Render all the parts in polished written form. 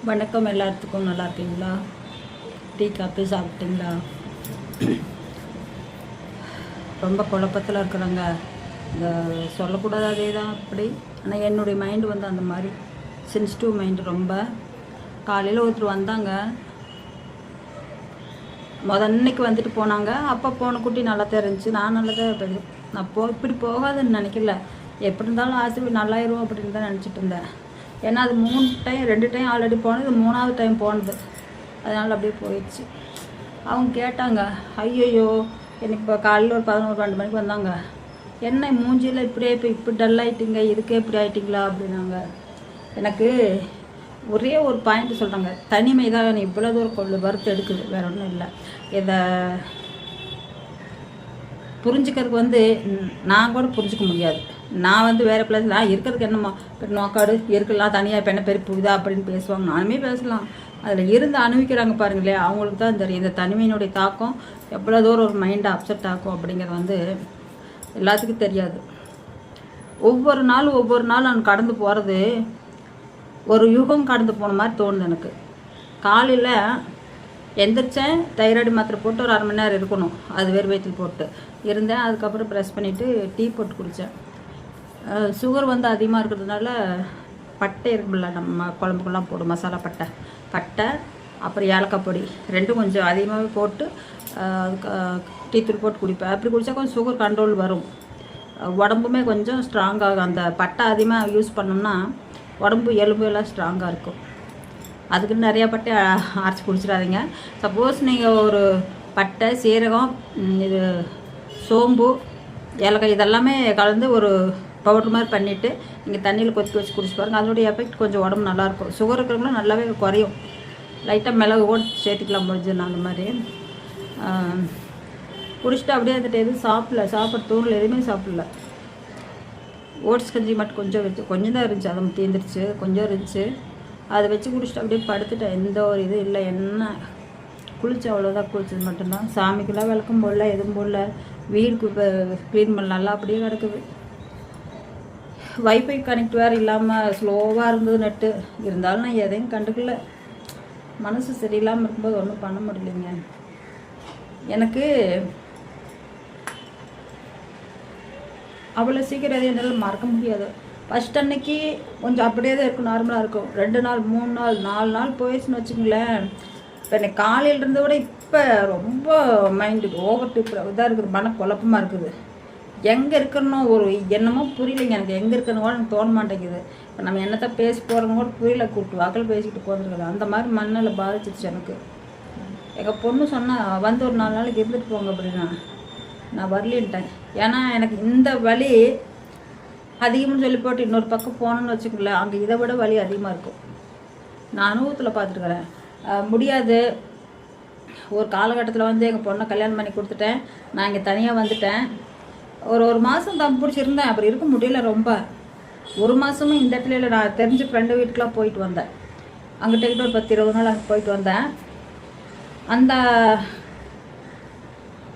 வணக்கம். எல்லாத்துக்கும் நல்லா இருக்கீங்களா? டீ காஃபி சாப்பிட்டீங்களா? ரொம்ப குழப்பத்தில் இருக்கிறாங்க. இந்த சொல்லக்கூடாது அதே தான் அப்படி. ஆனால் என்னுடைய மைண்டு வந்து அந்த மாதிரி சென்சிட்டிவ் மைண்டு ரொம்ப. காலையில் ஒருத்தர் வந்தாங்க, அன்னைக்கு வந்துட்டு போனாங்க. அப்போ போன குட்டி நல்லா தான் இருந்துச்சு. நான் நல்லா தான் நான் இப்படி போகாதுன்னு நினைக்கல. எப்படி இருந்தாலும் ஆசிரியர் நல்லாயிரும் அப்படின்னு தான் நினச்சிட்டு இருந்தேன். ஏன்னா அது 2 டைம் ஆல்ரெடி போனது, இது 3வது டைம் போனது. அதனால் அப்படியே போயிடுச்சு. அவங்க கேட்டாங்க, ஐயோ எனக்கு இப்போ காலையில் ஒரு 11-12 மணிக்கு வந்தாங்க. என்ன மூஞ்சியில் இப்படியே இப்படி டல் ஆகிட்டிங்க, இதுக்கே இப்படி ஆகிட்டிங்களா அப்படின்னாங்க. எனக்கு ஒரே ஒரு பாயிண்ட் சொல்கிறாங்க, தனிமை தான் இவ்வளோ தூரம் வறுத்து எடுக்குது, வேறு ஒன்றும் இல்லை. இதை புரிஞ்சுக்கிறதுக்கு வந்து நான் கூட புரிஞ்சிக்க முடியாது. நான் வந்து வேறு பிளேஸ் நான் இருக்கிறதுக்கு என்னம்மா நோக்காடு இருக்கலாம், தனியாக இப்போ என்ன பெரிய புரியுதா அப்படின்னு பேசுவாங்க. நானுமே பேசலாம். அதில் இருந்து அனுபவிக்கிறாங்க பாருங்களே, அவங்களுக்கு தான் தெரியும் இந்த தனிமையினுடைய தாக்கம் எவ்வளோ தூரம் ஒரு மைண்டை அப்செட் ஆக்கும் அப்படிங்கிறது வந்து எல்லாத்துக்கும் தெரியாது. ஒவ்வொரு நாளும் நான் கடந்து போகிறது ஒரு யுகம் கடந்து போன மாதிரி தோணுது எனக்கு. காலையில் எந்திரிச்சேன், தைராய்டு மாத்திரை போட்டு ஒரு 1/2 மணி நேரம் இருக்கணும், அது வேறு வயிற்றில் போட்டு இருந்தேன். அதுக்கப்புறம் ப்ரெஸ் பண்ணிவிட்டு டீ போட்டு குடித்தேன். சுகர் வந்து அதிகமாக இருக்கிறதுனால பட்டை இருக்குல்ல, நம்ம குழம்புக்கெல்லாம் போடும் மசாலா பட்டை அப்புறம் ஏலக்காய் பொடி ரெண்டும் கொஞ்சம் அதிகமாகவே போட்டு அதுக்கு டீ தூள் போட்டு குடிப்பேன். அப்படி குடித்தா கொஞ்சம் சுகர் கண்ட்ரோல் வரும், உடம்புமே கொஞ்சம் ஸ்ட்ராங்காகும். அந்த பட்டை அதிகமாக யூஸ் பண்ணோம்னா உடம்பு எலும்பு எல்லாம் ஸ்ட்ராங்காக இருக்கும். அதுக்குன்னு நிறையா பட்டை அரைச்சி குடிச்சிடாதீங்க. சப்போஸ் நீங்கள் ஒரு பட்டை, சீரகம், இது சோம்பு, ஏலக்காய் இதெல்லாமே கலந்து ஒரு பவுடர் மாதிரி பண்ணிவிட்டு நீங்கள் தண்ணியில் கொதிக்க வச்சு குடிச்சு பாருங்கள். அதனுடைய எஃபெக்ட் கொஞ்சம் உடம்பு நல்லாயிருக்கும். சுகர் இருக்கிறவங்களும் நல்லாவே குறையும். லைட்டாக மிளகு கூட சேர்த்துக்கலாம் முடிஞ்சுன்னா அந்த மாதிரி குடிச்சிட்டு அப்படியே வந்துட்டு எதுவும் சாப்பிட தூரில் எதுவுமே சாப்பிடல. ஓட்ஸ் கஞ்சி மட்டும் கொஞ்சம் தான் இருந்துச்சு, அதை தீர்ந்துருச்சு, கொஞ்சம் இருந்துச்சு. அதை வச்சு குடிச்சிட்டு அப்படியே படுத்துட்டேன். எந்த ஒரு இது இல்லை. என்ன குளிச்சு அவ்வளோதான், குளிச்சது மட்டும்தான். சாமிக்கெல்லாம் விளக்கம் போடல, எதுவும் போடல. வீடு இப்போ க்ளீன் பண்ணலாம், அப்படியே கிடக்குது. வைஃபை கனெக்ட் வேறு இல்லாமல் ஸ்லோவாக இருந்தது நெட்டு. இருந்தாலும் நான் எதையும் கண்டுக்கல. மனசு சரியில்லாமல் இருக்கும்போது ஒன்றும் பண்ண முடியலைங்க. எனக்கு அவ்வளோ சீக்கிரம் எதையும் என்னால் மறக்க முடியாது. ஃபஸ்ட் அன்னைக்கு கொஞ்சம் அப்படியே தான் இருக்கும், நார்மலாக இருக்கும். 2 நாள் 3 நாள் 4 நாள் போயிடுச்சுன்னு வச்சுங்களேன். இப்போ எனக்கு காலையிலேருந்து விட இப்போ ரொம்ப மைண்டு ஓவர் இதாக இருக்குது, மன குழப்பமாக இருக்குது. எங்கே இருக்கணும் ஒரு என்னமோ புரியலைங்க எனக்கு. எங்கே இருக்கணும் கூட எனக்கு தோண மாட்டேங்குது. இப்போ நம்ம என்னத்தை பேசி போகிறோன்னு கூட புரியல, கூப்பிட்டு வாக்கில் பேசிக்கிட்டு போகிறதுக்கு அந்த மாதிரி மண்ணில் பாதிச்சிச்சு எனக்கு. எங்கள் பொண்ணு சொன்னால் வந்து ஒரு 4 நாளைக்கு இருந்துட்டு போங்க அப்படின்னா நான் வரலின்ட்டேன். ஏன்னா எனக்கு இந்த வலி அதிகம்னு சொல்லி போட்டு இன்னொரு பக்கம் போகணுன்னு வச்சுக்கல, அங்கே இதை விட வலி அதிகமாக இருக்கும். நான் அனுபவத்தில் பார்த்துருக்குறேன். முடியாது. ஒரு காலகட்டத்தில் வந்து எங்கள் பொண்ணை கல்யாணம் பண்ணி கொடுத்துட்டேன். நான் இங்கே தனியாக வந்துட்டேன். ஒரு மாதம் தம் பிடிச்சிருந்தேன். அப்படி இருக்க முடியல. ரொம்ப 1 மாதமும் இந்த இடத்துல நான் தெரிஞ்ச ஃப்ரெண்டு வீட்டுக்கெலாம் போயிட்டு வந்தேன். அங்கிட்ட ஒரு 10-20 நாள் அங்கே போயிட்டு வந்தேன்.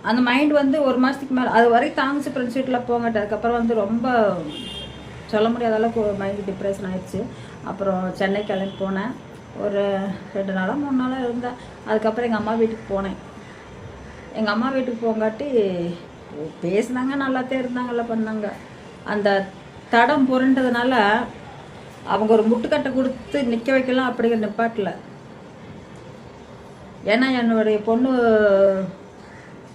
அந்த மைண்ட் வந்து 1 மாதத்துக்கு மேலே அது வரைக்கும் தாங்கிச்சு. ஃப்ரெண்ட்ஸ் வீட்டில் போங்கட்டு. அதுக்கப்புறம் வந்து ரொம்ப சொல்ல முடியாத அளவுக்கு மைண்டு டிப்ரெஷன் ஆகிடுச்சு. அப்புறம் சென்னை கிளம்பி போனேன். ஒரு 2 நாளாக 3 நாளாக இருந்தேன். அதுக்கப்புறம் எங்கள் அம்மா வீட்டுக்கு போனேன். எங்கள் அம்மா வீட்டுக்கு போங்காட்டி பேசினாங்க, நல்லாத்தான் இருந்தாங்கல்ல, பண்ணாங்க. அந்த தடம் புரண்டதுனால அவங்க ஒரு முட்டுக்கட்டை கொடுத்து நிற்க வைக்கலாம், அப்படிங்கிற நிப்பாட்டில். ஏன்னா என்னுடைய பொண்ணு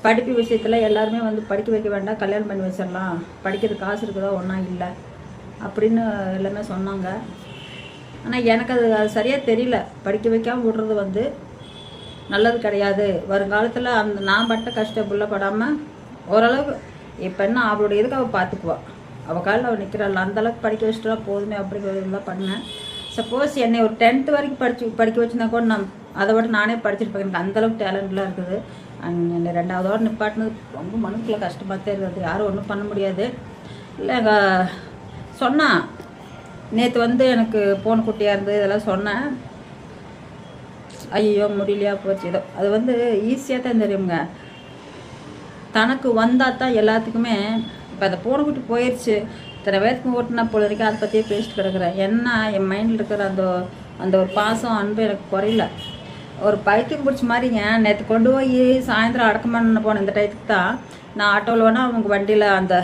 படிப்பு விஷயத்தில் எல்லாருமே வந்து படிக்க வைக்க வேண்டாம், கல்யாணம் பண்ணி வச்சிடலாம், படிக்கிறது காசு இருக்குதா ஒன்றா இல்லை அப்படின்னு எல்லாமே சொன்னாங்க. ஆனால் எனக்கு அது சரியாக தெரியல. படிக்க வைக்காமல் விடுறது வந்து நல்லது கிடையாது. வருங்காலத்தில் நான் பட்ட கஷ்டப்புள்ள படாமல் ஓரளவுக்கு இப்போ என்ன அவளுடைய இதுக்கு அவள் பார்த்துக்குவாள். அவள் காலில் அவள் நிற்கிறாள். அந்தளவுக்கு படிக்க வச்சுட்டா போதுமே அப்படிங்கிறதுலாம் பண்ணேன். சப்போஸ் என்னை ஒரு 10th வரைக்கும் படிக்க வச்சுருந்தா கூட நான் அதை விட நானே படிச்சிருப்பேன். எனக்கு அந்தளவுக்கு டேலண்ட்லாம் இருக்குது. என்னை 2வது நிப்பாட்டினது ரொம்ப மனசுக்குள்ள கஷ்டமாக தான் இருக்குது. யாரும் ஒன்றும் பண்ண முடியாது. இல்லை சொன்னான் நேற்று வந்து எனக்கு போன குட்டியாக இருந்தது, இதெல்லாம் சொன்னேன். ஐயோ முடியலையா போச்சு. ஏதோ அது வந்து ஈஸியாக தான் தெரியுங்க. தனக்கு வந்தால் தான் எல்லாத்துக்குமே. இப்போ அதை போன குட்டி போயிடுச்சு, இத்தனை பேருக்கு ஓட்டினா போல இருக்கேன், அதை பற்றியே பேசிட்டு கிடக்குறேன். என்ன என் மைண்டில் இருக்கிற அந்த அந்த ஒரு பாசம் அன்பு எனக்கு குறையில. ஒரு பைத்தியம் பிடிச்ச மாதிரிங்க. நேற்று கொண்டு போய் சாயந்தரம் அடக்கமான போனேன். இந்த டயத்துக்கு தான் நான் ஆட்டோவில் வேணால் அவங்க வண்டியில் அந்த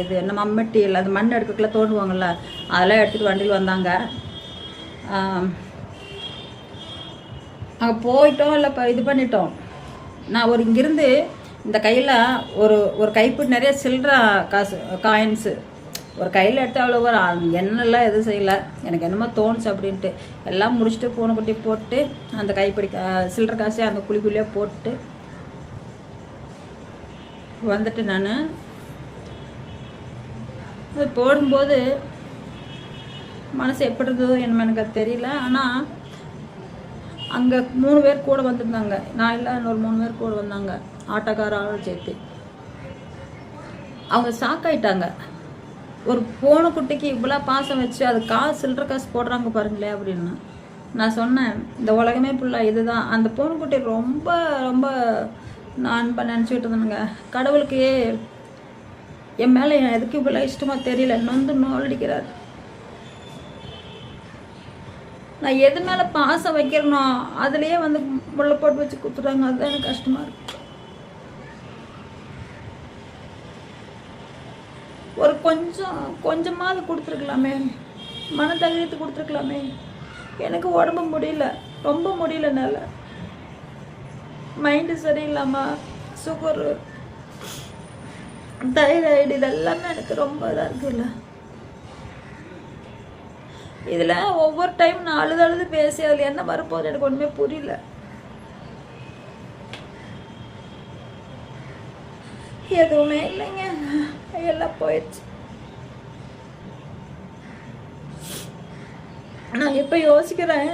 இது என்ன மம்மட்டி இல்லை அந்த மண் எடுக்கக்குள்ள தோண்டுவாங்கள்ல, அதெல்லாம் எடுத்துகிட்டு வண்டியில் வந்தாங்க. அங்கே போயிட்டோம் இல்லை இப்போ இது பண்ணிட்டோம். நான் ஒரு இங்கேருந்து இந்த கையில் ஒரு கைப்பிடி நிறைய சில்லற காசு காயின்ஸு ஒரு கையில் எடுத்து அவ்வளோ ஒரு எண்ணெல்லாம் எதுவும் செய்யலை. எனக்கு என்னமோ தோணுச்சு அப்படின்ட்டு எல்லாம் முடிச்சுட்டு பூனைக்குட்டி போட்டு அந்த கைப்பிடி சில்லற காசு அந்த குழிக்குள்ளேயே போட்டு வந்துட்டு நான் அது போடும்போது மனசு எப்படி இருந்ததோ என்னமோ எனக்கு அது தெரியல. ஆனால் அங்கே 3 பேர் கூட வந்துருந்தாங்க. நான் இல்லை, இன்னொரு 3 பேர் கூட வந்தாங்க, ஆட்டோக்கார ஆளை சேர்த்து. அவங்க ஷாக்காயிட்டாங்க. ஒரு பூனைக்குட்டிக்கு இவ்வளோ பாசம் வச்சு அது காசு சில்லற காசு போடுறாங்க பாருங்களே அப்படின்னு. நான் சொன்னேன், இந்த உலகமே ஃபுல்லாக இதுதான். அந்த பூனைக்குட்டி ரொம்ப ரொம்ப நான் அன்பை நினச்சிக்கிட்டு இருந்தேனுங்க. கடவுளுக்கு என் மேலே எதுக்கு இவ்வளோ இஷ்டமாக தெரியல, நோண்டிக்கிறார். நான் எது மேலே பாசம் வைக்கிறேனோ அதுலேயே வந்து முள்ளை போட்டு வச்சு கொடுத்துட்டாங்க. அதுதான் எனக்கு கஷ்டமாக இருக்கு. ஒரு கொஞ்சமாவது கொடுத்துருக்கலாமே, மன தைரியத்தை கொடுத்துருக்கலாமே. எனக்கு உடம்பு முடியல, ரொம்ப முடியல. என்னால் மைண்டு சரியில்லாமல் சுகரு தைராய்டு இதெல்லாமே எனக்கு ரொம்ப இதாக இருக்குல்ல. இதில் ஒவ்வொரு டைம் நான் அழுது பேசி அதில் என்ன வரப்போகுது எனக்கு ஒன்றுமே புரியல. எதுவுமே இல்லைங்க, எல்லாம் போயிடுச்சு. நான் எப்போ யோசிக்கிறேன்,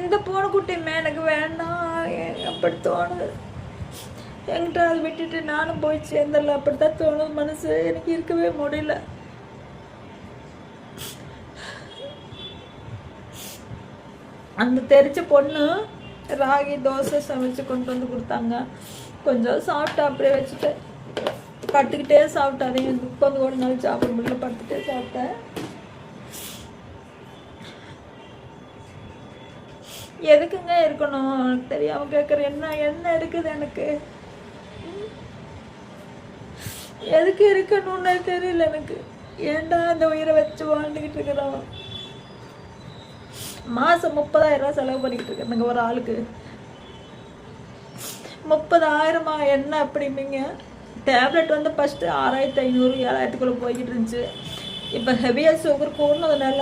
இந்த பூனைக்குட்டியுமே எனக்கு வேண்டாம் அப்படி தோணுது. என்கிட்ட அதை விட்டுட்டு நானும் போய் சேர்ந்துடல அப்படித்தான் தோணுது. மனசு எனக்கு இருக்கவே முடியல. அந்த தெரிச்ச பொண்ணு ராகி தோசை சமைச்சு கொண்டு வந்து கொடுத்தாங்க. கொஞ்சம் சாப்பிட்டா அப்படியே வச்சுட்டு படுத்துக்கிட்டே சாப்பிட்டேன். அதையும் உட்காந்து கூட நாள் சாப்பிட முடியல, படுத்துட்டே சாப்பிட்டேன். எதுக்குங்க இருக்கணும் எனக்கு தெரியாம கேட்குறேன். என்ன இருக்குது எனக்கு, எதுக்கு இருக்கணும்னு தெரியல எனக்கு. ஏன்டா அந்த உயிரை வச்சு வாழ்ந்துக்கிட்டு இருக்கிறோம். மாதம் 30,000 செலவு பண்ணிக்கிட்டு இருக்கேன் ஒரு ஆளுக்கு. 30,000 என்ன அப்படிம்பிங்க. டேப்லெட் வந்து ஃபஸ்ட்டு 6,500 7,000க்குள்ளே போய்கிட்டு இருந்துச்சு. இப்போ ஹெவியாக சுகர் கூடனதுனால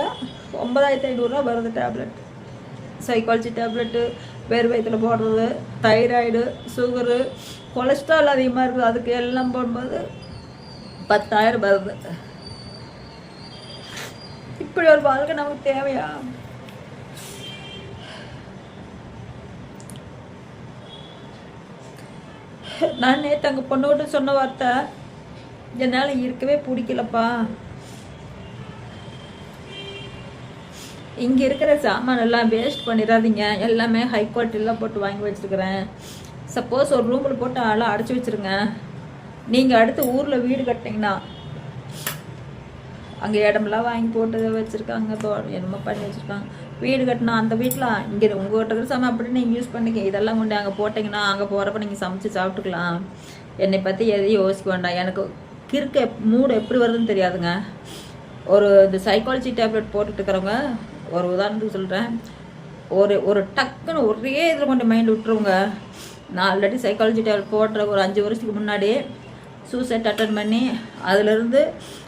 9,500 வருது டேப்லெட். சைக்காலஜி டேப்லெட்டு, வேறு வயிற்றில் போடுறது, தைராய்டு, சுகரு, கொலஸ்ட்ரால் அதிகமாக இருக்குது, அதுக்கு எல்லாம் போடும்போது 10,000 வருது. இப்படி ஒரு வாழ்க்கை நமக்கு தேவையா? நான் நேற்று அங்கே பொண்ணோட்டு சொன்ன வார்த்தை, என்னால் இருக்கவே பிடிக்கலப்பா. இங்கே இருக்கிற சாமான் எல்லாம் வேஸ்ட் பண்ணிடாதீங்க, எல்லாமே ஹை குவாலிட்டிலாம் போட்டு வாங்கி வச்சுருக்கிறேன். சப்போஸ் ஒரு ரூமில் போட்டு ஆளாக அடைச்சி வச்சுருங்க. நீங்கள் அடுத்து ஊரில் வீடு கட்டினீங்கன்னா அங்கே இடமெல்லாம் வாங்கி போட்டு வச்சுருக்காங்க, என்னமோ பண்ணி வச்சுருக்காங்க. வீடு கட்டினா அந்த வீட்டில் இங்கே உங்கள்கிட்ட இருக்கிற சாமான் அப்படின்னு நீங்கள் யூஸ் பண்ணிக்க. இதெல்லாம் கொண்டு அங்கே போட்டிங்கன்னா அங்கே போகிறப்ப நீங்கள் சமைச்சு சாப்பிட்டுக்கலாம். என்னை பற்றி எதையும் யோசிக்க வேண்டாம். எனக்கு கிறுக்க மூடு எப்படி வருதுன்னு தெரியாதுங்க. இந்த சைக்காலஜி டேப்லெட் போட்டுட்டு இருக்கிறவங்க, ஒரு உதாரணத்துக்கு சொல்கிறேன், ஒரு டக்குன்னு ஒரே இதில் கொண்டு மைண்ட் விட்டுருவோங்க. நான் ஆல்ரெடி சைக்காலஜி டேப்லெட் போடுற ஒரு 5 வருஷத்துக்கு முன்னாடி சூசைட் அட்டன் பண்ணி அதிலேருந்து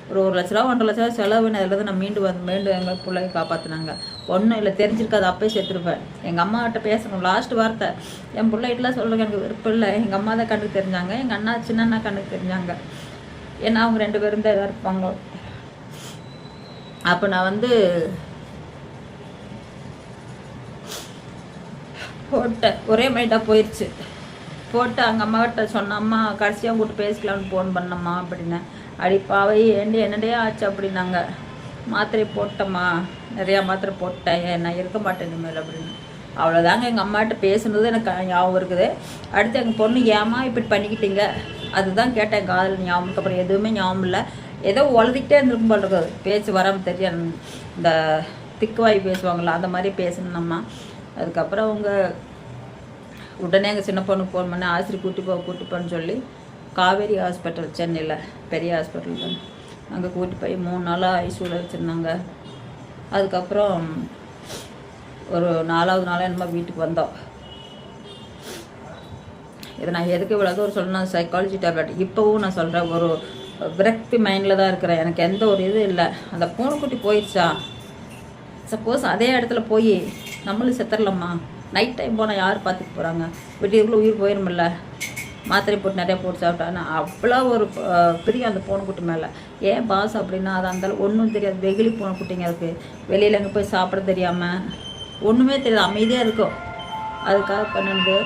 ஒரு 1 லட்ச ரூபா 1.5 லட்ச ரூபா செலவுன்னு அதில் நான் மீண்டும் எங்கள் பிள்ளையை காப்பாற்றினாங்க. ஒன்றும் இல்லை, தெரிஞ்சிருக்காது, அப்போயே சேர்த்துருப்பேன். எங்கள் அம்மாகிட்ட பேசணும் லாஸ்ட் வார்த்தை. என் பிள்ளைகிட்டலாம் சொல்லுங்க எனக்கு விருப்பம் இல்லை. எங்கள் அம்மா தான் கண்ணுக்கு தெரிஞ்சாங்க, எங்கள் அண்ணா சின்ன அண்ணா கண்ணுக்கு தெரிஞ்சாங்க. ஏன்னா அவங்க 2 பேரும் தான் இதாக இருப்பாங்க. அப்போ நான் வந்து போட்டேன், ஒரே மைண்டாக போயிடுச்சு. போட்டு அங்கே அம்மாகிட்ட சொன்ன, அம்மா கடைசியாக கூப்பிட்டு பேசிக்கலாம்னு ஃபோன் பண்ணம்மா அப்படின்னேன். அடிப்பாவை என்னடே ஆச்சு அப்படின்னாங்க. மாத்திரை போட்டம்மா, நிறையா மாத்திரை போட்டேன், நான் இருக்க மாட்டேன் இனிமேல் அப்படின்னு. அவ்வளோதாங்க. எங்கள் அம்மாகிட்ட பேசுனது எனக்கு ஞாபகம் இருக்குது. அடுத்து எங்கள் பொண்ணு ஏமா இப்படி பண்ணிக்கிட்டீங்க அதுதான் கேட்டேன் காதல் ஞாபகம். அப்புறம் எதுவுமே ஞாபகம் இல்லை. ஏதோ உளறிக்கிட்டே இருந்திருக்கும் போல் இருக்குது, பேச்சு வராமல் தெரியாது. இந்த திக்குவாய் பேசுவாங்களா அந்த மாதிரி பேசணும்மா. அதுக்கப்புறம் அவங்க உடனே எங்கள் சின்ன பொண்ணுக்கு ஃபோன் பண்ணி ஆஸ்பத்திரி கூட்டிப்போன்னு சொல்லி காவேரி ஹாஸ்பிட்டல், சென்னையில் பெரிய ஹாஸ்பிட்டல் தான், அங்கே கூட்டி போய் 3 நாளாக ஐசியூவில் வச்சுருந்தாங்க. அதுக்கப்புறம் ஒரு 4வது நாள் என்னமோ வீட்டுக்கு வந்தோம். இதை நான் எதுக்கு இவ்வளோ தூரம் சொல்லணும், சைக்காலஜி டேப்லெட் இப்போவும் நான் சொல்கிறேன், ஒரு விரக்தி மைண்டில் தான் இருக்கிறேன். எனக்கு எந்த ஒரு இது இல்லை. அந்த பூனைக்குட்டி போயிடுச்சா, சப்போஸ் அதே இடத்துல போய் நம்மளும் செத்துடலாமா? நைட் டைம் போனால் யார் பார்த்துட்டு போகிறாங்க? விட்டியக்குள்ளே உயிர் போயிருமில்ல. மாத்திரை போட்டு நிறையா போட்டு சாப்பிட்டான்னா அவ்வளோ ஒரு பிரியம் அந்த பூனைக்குட்டி மேலே. ஏன் பாஸ் அப்படின்னா அது அந்தளவு ஒன்றும் தெரியாது. வெகுளி பூனைக்குட்டிங்க அதுக்கு. வெளியில் எங்கே போய் சாப்பிட தெரியாமல் ஒன்றுமே தெரியாது, அமைதியாக இருக்கும். அதுக்காக பண்ணுது.